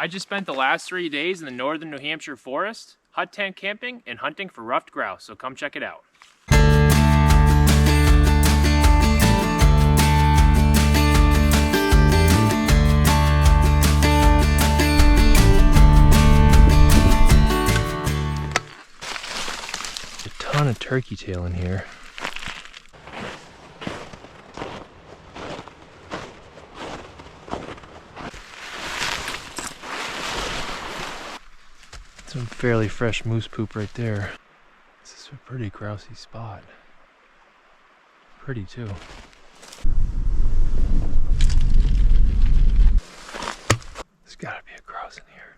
I just spent the last 3 days in the northern New Hampshire forest, hut tent camping and hunting for ruffed grouse, so come check it out. A ton of turkey tail in here. Some fairly fresh moose poop right there. This is a pretty grousey spot. Pretty too. There's gotta be a grouse in here.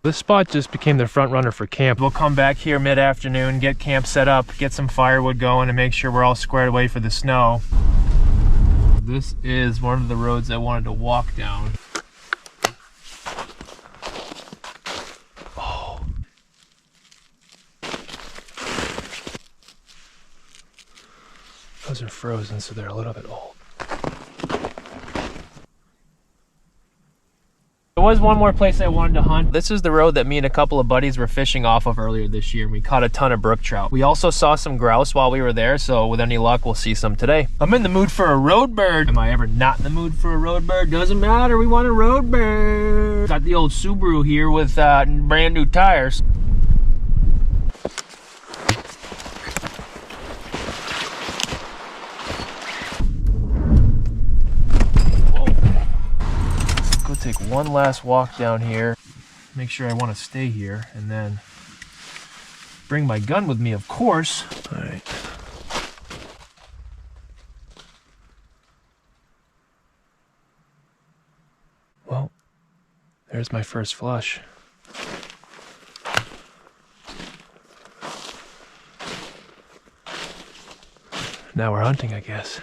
This spot just became the front runner for camp. We'll come back here mid-afternoon, get camp set up, get some firewood going, and make sure we're all squared away for the snow. This is one of the roads I wanted to walk down. Oh. Those are frozen, so they're a little bit old. There was one more place I wanted to hunt. This is the road that me and a couple of buddies were fishing off of earlier this year, and we caught a ton of brook trout. We also saw some grouse while we were there, so with any luck, we'll see some today. I'm in the mood for a road bird. Am I ever not in the mood for a road bird? Doesn't matter, we want a road bird. Got the old Subaru here with brand new tires. Take one last walk down here, make sure I want to stay here, and then bring my gun with me, of course. All right. Well, there's my first flush. Now we're hunting, I guess.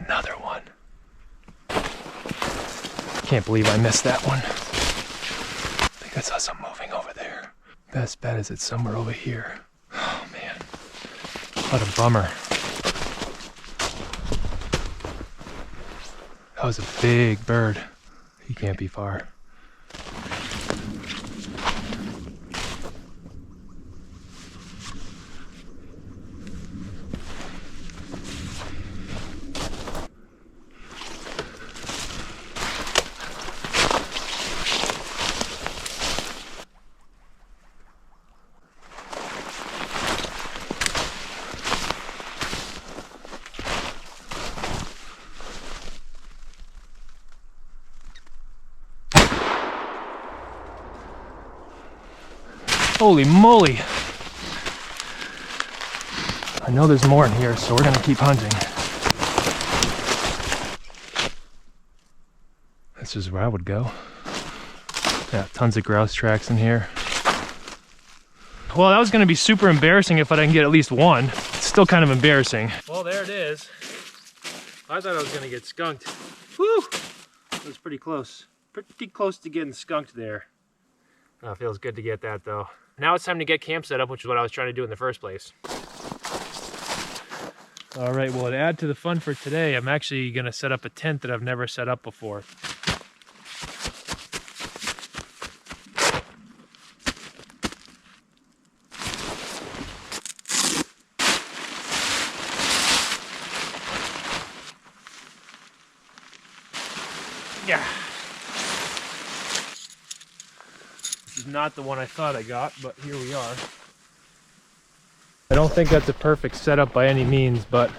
Another one. Can't believe I missed that one. I think I saw something moving over there. Best bet is it's somewhere over here. Oh man, what a bummer. That was a big bird. He can't be far. Holy moly! I know there's more in here, so we're gonna keep hunting. This is where I would go. Yeah, tons of grouse tracks in here. Well, that was gonna be super embarrassing if I didn't get at least one. It's still kind of embarrassing. Well, there it is. I thought I was gonna get skunked. Whew! That was pretty close. Pretty close to getting skunked there. Oh, it feels good to get that though. Now it's time to get camp set up, which is what I was trying to do in the first place. All right, well, to add to the fun for today, I'm actually gonna set up a tent that I've never set up before. Yeah. This is not the one I thought I got, but here we are. I don't think that's a perfect setup by any means, but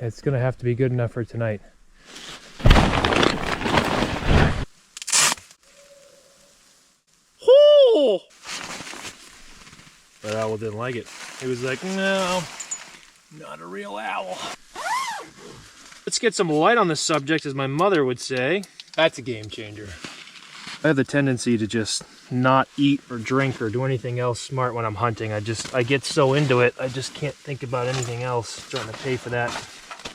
it's gonna have to be good enough for tonight. Oh! But owl didn't like it. He was like, no, not a real owl. Let's get some light on the subject, as my mother would say. That's a game changer. I have the tendency to just not eat or drink or do anything else smart when I'm hunting. I get so into it, I just can't think about anything else. I'm trying to pay for that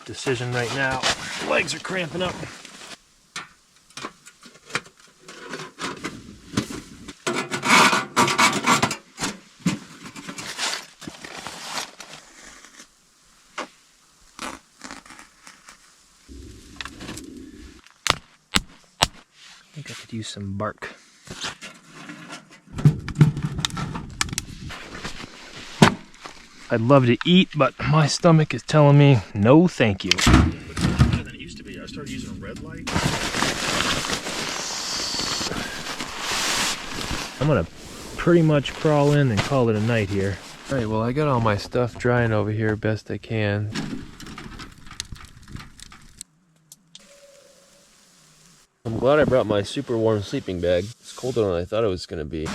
decision right now. Legs are cramping up. I think I could use some bark. I'd love to eat, but my stomach is telling me no thank you. It's better than it used to be. I started using a red light. I'm gonna pretty much crawl in and call it a night here. All right, well, I got all my stuff drying over here best I can. I'm glad I brought my super warm sleeping bag. It's colder than I thought it was gonna be.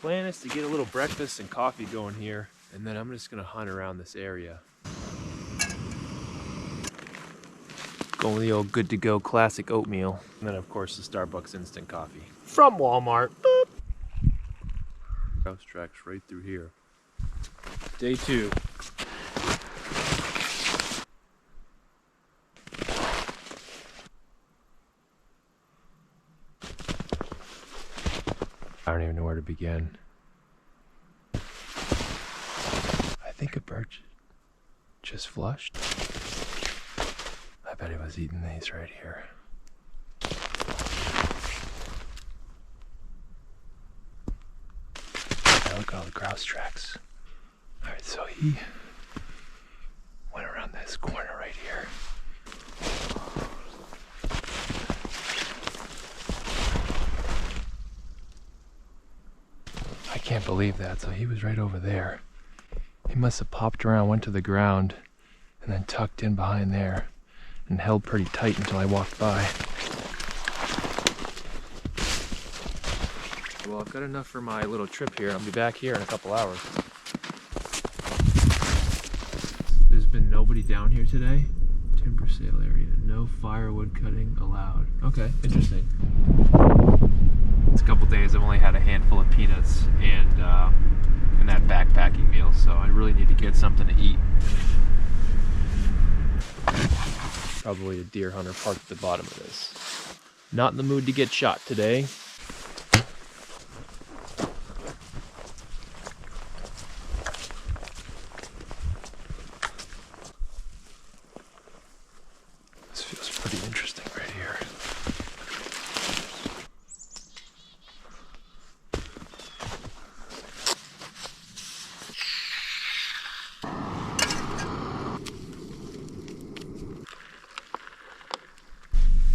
Plan is to get a little breakfast and coffee going here, and then I'm just gonna hunt around this area. Going with the old good to go classic oatmeal. And then of course the Starbucks instant coffee. From Walmart. Boop. Grouse tracks right through here. Day 2. I don't even know where to begin. I think a bird just flushed. I bet he was eating these right here. Yeah, look at all the grouse tracks. Alright, so he went around this corner right here. I can't believe that. So he was right over there. He must have popped around, went to the ground, and then tucked in behind there and held pretty tight until I walked by. Well, I've got enough for my little trip here. I'll be back here in a couple hours. There's been nobody down here today. Timber sale area. No firewood cutting allowed. Okay, interesting. It's a couple days. I've only had a handful of peanuts and that backpacking meal, so I really need to get something to eat. Probably a deer hunter parked at the bottom of this. Not in the mood to get shot today. This feels pretty interesting right here.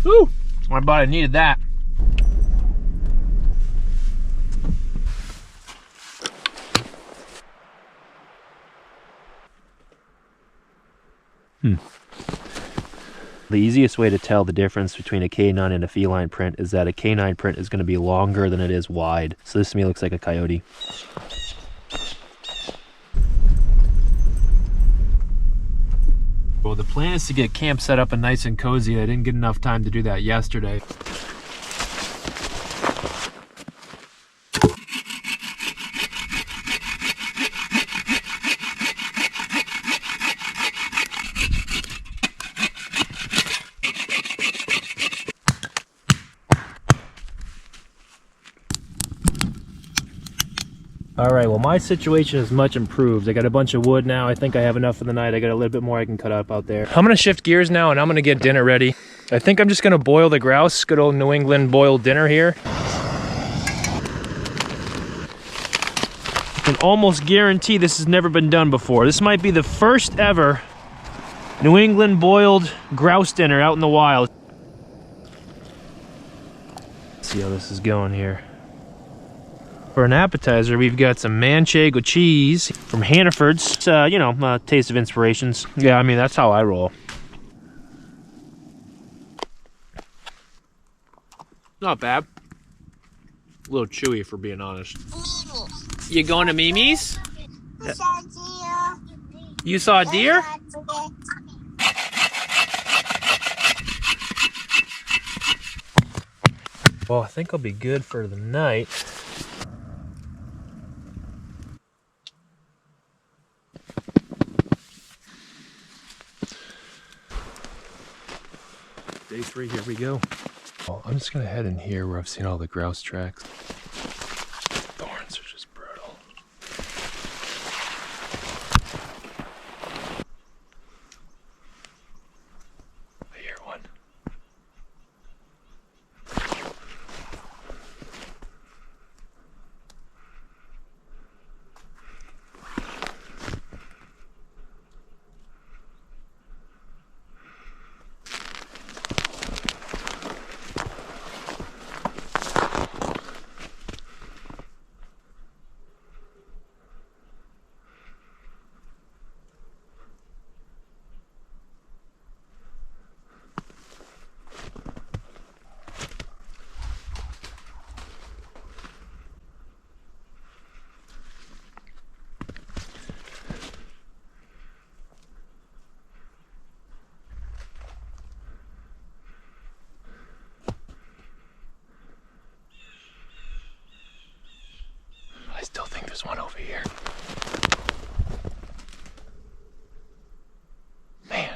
Woo! My body needed that. The easiest way to tell the difference between a canine and a feline print is that a canine print is going to be longer than it is wide. So this to me looks like a coyote. Well, the plan is to get camp set up and nice and cozy. I didn't get enough time to do that yesterday. All right, well, my situation is much improved. I got a bunch of wood now. I think I have enough for the night. I got a little bit more I can cut up out there. I'm gonna shift gears now and I'm gonna get dinner ready. I think I'm just gonna boil the grouse. Good old New England boiled dinner here. I can almost guarantee this has never been done before. This might be the first ever New England boiled grouse dinner out in the wild. Let's see how this is going here. For an appetizer, we've got some manchego cheese from Hannaford's. You know, Taste of Inspirations. Yeah, I mean, that's how I roll. Not bad. A little chewy, for being honest. You going to Mimi's? You saw a deer? Well, I think I'll be good for the night. Day 3, here we go. Well, I'm just gonna head in here where I've seen all the grouse tracks. Thorns are just brutal. I hear one. I still think there's one over here. Man.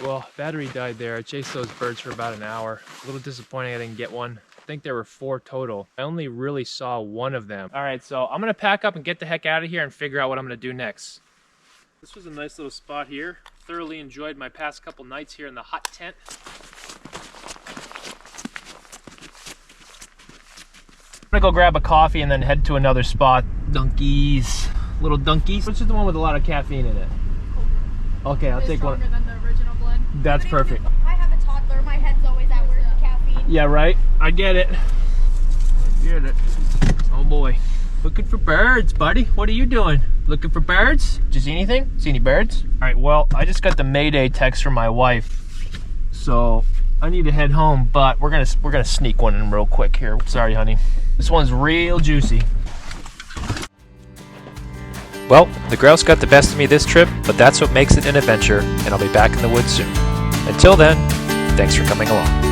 Well, battery died there. I chased those birds for about an hour. A little disappointing I didn't get one. I think there were 4 total. I only really saw one of them. All right, so I'm gonna pack up and get the heck out of here and figure out what I'm gonna do next. This was a nice little spot here. Thoroughly enjoyed my past couple nights here in the hot tent. I'm gonna go grab a coffee and then head to another spot. Donkeys, little donkeys. Which is the one with a lot of caffeine in it? Okay, I'll take one. Than the original blend. That's perfect. I have a toddler. My head's always at work with caffeine. Yeah, right? I get it. I get it. Oh boy. Looking for birds, buddy. What are you doing? Looking for birds? Did you see anything? See any birds? All right, well, I just got the Mayday text from my wife. So I need to head home, but we're gonna sneak one in real quick here. Sorry, honey. This one's real juicy. Well, the grouse got the best of me this trip, but that's what makes it an adventure, and I'll be back in the woods soon. Until then, thanks for coming along.